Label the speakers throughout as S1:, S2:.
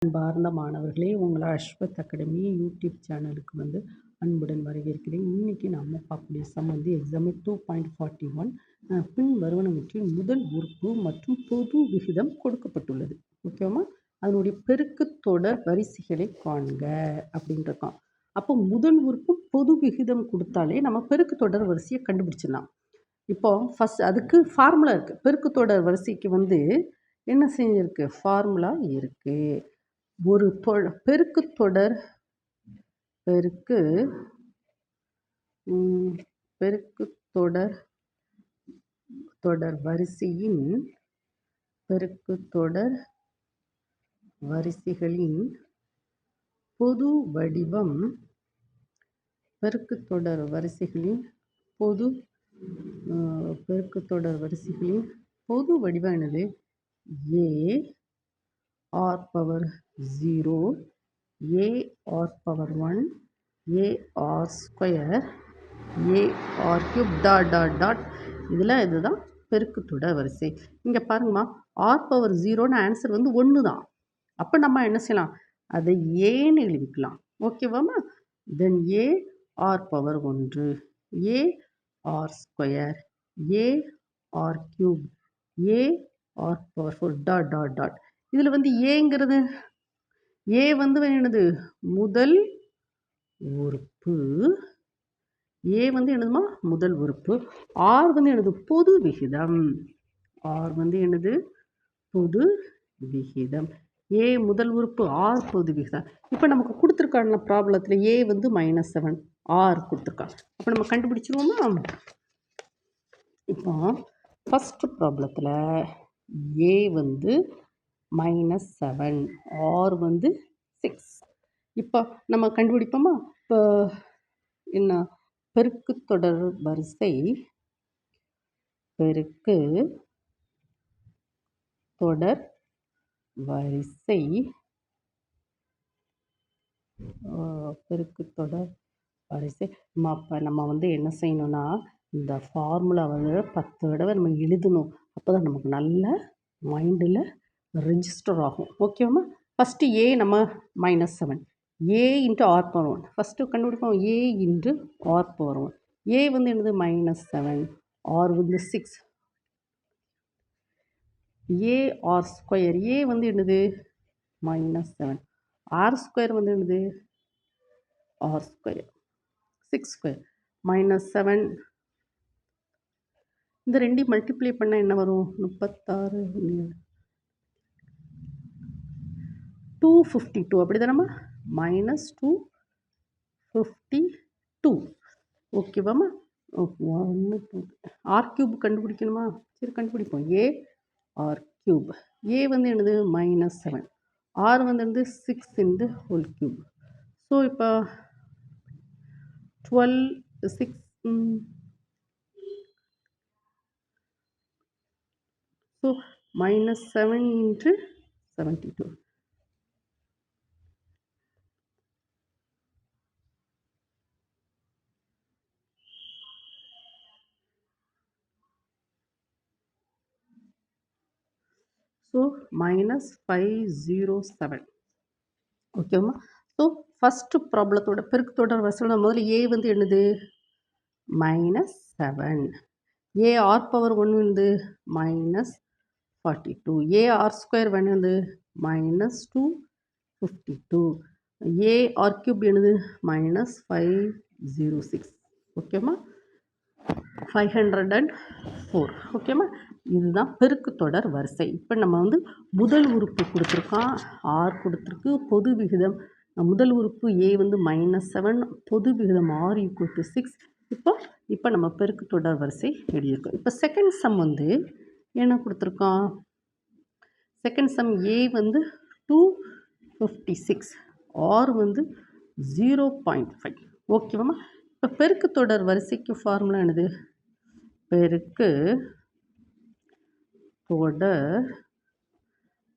S1: அன்பார்ந்த மாணவர்களே, உங்களை அஸ்வத் அகாடமி யூடியூப் சேனலுக்கு அன்புடன் வரவேற்கிறேன். இன்றைக்கி நம்ம பார்க்கக்கூடிய சம் எக்ஸாம்பிள் 2.41 பின் வருவனவற்றின் முதல் உறுப்பு மற்றும் பொது விகிதம் கொடுக்கப்பட்டுள்ளது. ஓகேவா? அதனுடைய பெருக்கு தொடர் வரிசைகளை காண்க அப்படின்றோம். அப்போ முதல் உறுப்பு பொது விகிதம் கொடுத்தாலே நம்ம பெருக்கு தொடர் வரிசையை கண்டுபிடிச்சிடலாம். இப்போ ஃபஸ்ட் அதுக்கு ஃபார்முலா இருக்குது. பெருக்கு தொடர் வரிசைக்கு என்ன செஞ்சிருக்கு? ஃபார்முலா இருக்குது. ஒரு பெருக்கு தொடர் தொடர் வரிசையின் வரிசைகளின் பொது வடிவம் என்னது? a r power 0, a r power 1, a r square, a r cube dot இதுதான் பெருக்கு தொடர் வரிசை. இங்கே பாருங்கம்மா, ஆர் பவர் 0ன்னு ஆன்சர் 1 தான். அப்போ நம்ம என்ன செய்யலாம்? அதை ஏன்னு எழுதிக்கலாம். ஓகேவாம்மா? Then A R power 1, A R square, A R cube, A R power 4 dot இதில் ஏங்கிறது ஏ என்னது? முதல் உறுப்பு. ஏ என்னதுமா? முதல் உறுப்பு. ஆர் என்னது? பொது விகிதம். ஆர் என்னது? பொது விகிதம். ஏ முதல் உறுப்பு, ஆர் பொது விகிதம். இப்போ நமக்கு கொடுத்துருக்காங்க ப்ராப்ளத்தில் ஏ -7, ஆர் கொடுத்துருக்காங்க. அப்போ நம்ம கண்டுபிடிச்சிருவோமா? இப்போ ஃபஸ்ட் ப்ராப்ளத்தில் ஏ -7, ஆர் 6. இப்போ நம்ம கண்டுபிடிப்போமா? இப்போ என்ன? பெருக்கு தொடர் வரிசை அப்போ நம்ம என்ன செய்யணும்னா, இந்த ஃபார்முலா 10 தடவை நம்ம எழுதணும். அப்போ தான் நமக்கு நல்ல மைண்டில் ரெஜிஸ்டர் ஆகும். ஓகேவாம்மா? ஃபஸ்ட்டு ஏ நம்ம -7, A into R power 1 first கண்டுபிடிப்போம். A into R power 1. A என்னது? -7, R 6, A R square. A என்னது? -7, ஆர் ஸ்கொயர் என்னது? R square 6 square -7. இந்த ரெண்டையும் மல்டிப்ளை பண்ணால் என்ன வரும்? 36, 252. அப்படி தானம்மா? -252. ஓகேவாம்மா? ஆர் கியூப் கண்டுபிடிக்கணுமா? சரி, கண்டுபிடிப்போம். ஏ ஆர் கியூப். ஏ என்னது? -7, ஆர் என்னது? 6 இன்டு ஹோல் கியூப். ஸோ இப்போ 12, 6, ஸோ -7 இன்ட்டு 72. ஸோ -507. ஓகேவா? ஸோ ஃபஸ்ட்டு ப்ராப்ளத்தோட பெருக்கு தொடர் வரிசையோட முதல்ல ஏ என்னது? -7, A R power 1 -42, A R square என்னது? -252, ஏ ஆர் கியூப் என்னது? -506. ஓகேம்மா? 504. ஓகேம்மா? இதுதான் பெருக்கு தொடர் வரிசை. இப்போ நம்ம முதல் உறுப்பு கொடுத்துருக்கான், ஆர் கொடுத்துருக்கு. பொது விகிதம் முதல் உறுப்பு ஏ -7, பொது விகிதம் ஆர் = 6. இப்போ நம்ம பெருக்கு தொடர் வரிசை எழுதியிருக்கோம். இப்போ செகண்ட் சம் என்ன கொடுத்துருக்கான்? செகண்ட் சம் ஏ 256, ஆர் 0.5. ஓகேவாம்மா? இப்போ பெருக்கு தொடர் வரிசைக்கு ஃபார்முலா என்னது? பெருக்கு தொடர்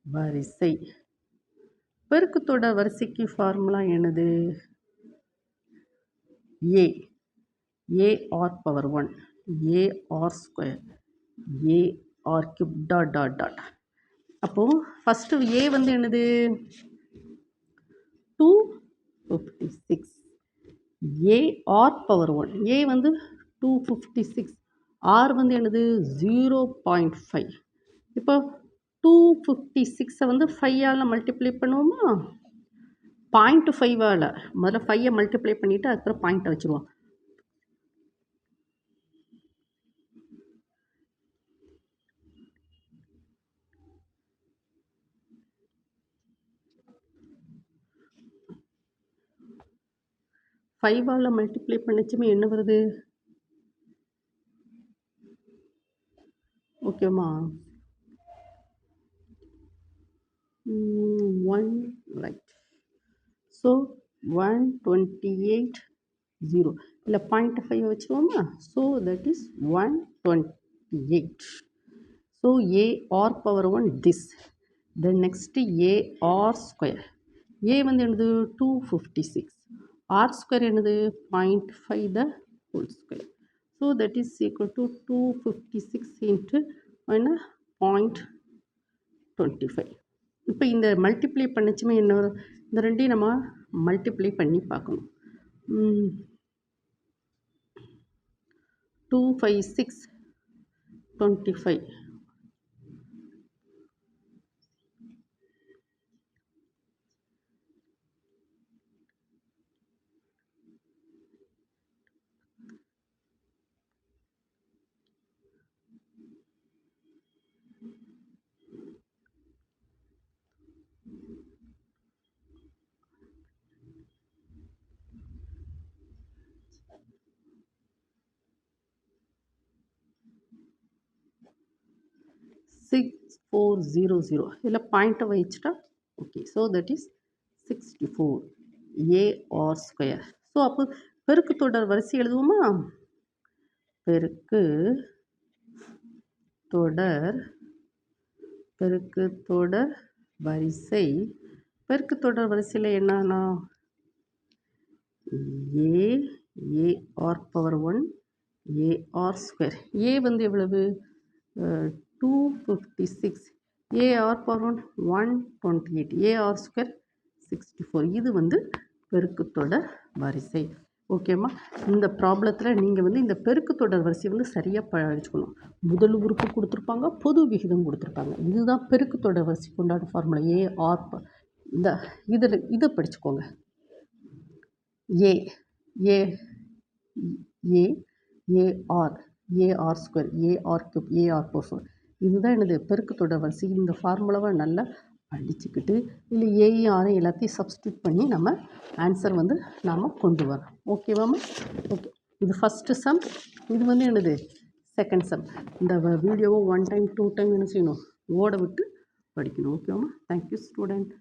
S1: வரிசை. பெருக்கு தொடர் வரிசைக்கு ஃபார்முலா என்னது? A R power 1, A R square, A R cube dot. அப்போது ஃபஸ்ட்டு ஏ என்னது? 256. A or power 1. A வந்து 256. R வந்து என்னது 0.5. இப்போ 256 வந்து 5ஆல் மல்டிப்ளை பண்ணுவோமா? 0.5ஆல் முதல்ல 5 மல்டிப்ளை பண்ணிவிட்டு அதுக்கப்புறம் பாயிண்ட்டை வச்சுருவோம். ஃபைவால் மல்டிப்ளை பண்ணிச்சுமே என்ன வருது? ஓகேம்மா? 1 ரைட். ஸோ 128 0 இல்லை 0.5 வச்சுருவோமா? So that is 128. So a r power 1 this. Then next a r square. a வந்து என்னது 256. r square என்னது 0.5 the whole square. So that is equal to 256 into 0.25. இப்போ இந்த மல்டிப்ளை பண்ணிச்சுமே என்ன வரும்? இந்த ரெண்டையும் நம்ம மல்டிப்ளை பண்ணி பார்க்கணும். 256 25. சிக்ஸ் 400 இதில் பாயிண்ட்டை வச்சுட்டா okay. So that is 64 a r square. So அப்போ பெருக்கு தொடர் வரிசை எழுதுவோமா? பெருக்கு தொடர் வரிசை. பெருக்கு தொடர் வரிசையில் என்னன்னா a r power 1 a r square. a வந்து எவ்வளவு? 256. a r power 1 128. a r square 64. இது வந்து பெருக்கு தொடர் வரிசை. ஓகேம்மா? இந்த ப்ராப்ளத்தில் நீங்கள் வந்து இந்த பெருக்கு தொடர் வரிசை வந்து சரியாக படிச்சுக்கணும். முதல் உறுப்பு கொடுத்துருப்பாங்க, பொது விகிதம் கொடுத்துருப்பாங்க. இதுதான் பெருக்கு தொடர் வரிசைக்கு உண்டான ஃபார்முலா. ஏ ஆர் இந்த இதை படிச்சுக்கோங்க. A A A AR AR square AR cube AR power. இதுதான் எனது பெருக்கு தொடர் வரிசை. இந்த ஃபார்முலாவை நல்லா அடிச்சுக்கிட்டு இல்லை ஏஆரை எல்லாத்தையும் சப்ஸ்டியூட் பண்ணி நம்ம ஆன்சர் வந்து நாம் கொண்டு வரோம். ஓகேவாம்மா? ஓகே. இது ஃபஸ்ட்டு சம். இது வந்து என்னது செகண்ட் சம். இந்த வீடியோவை 1 டைம் 2 டைம் என்ன செய்யணும்? ஓட விட்டு படிக்கணும். ஓகேவாம்மா? Thank you student.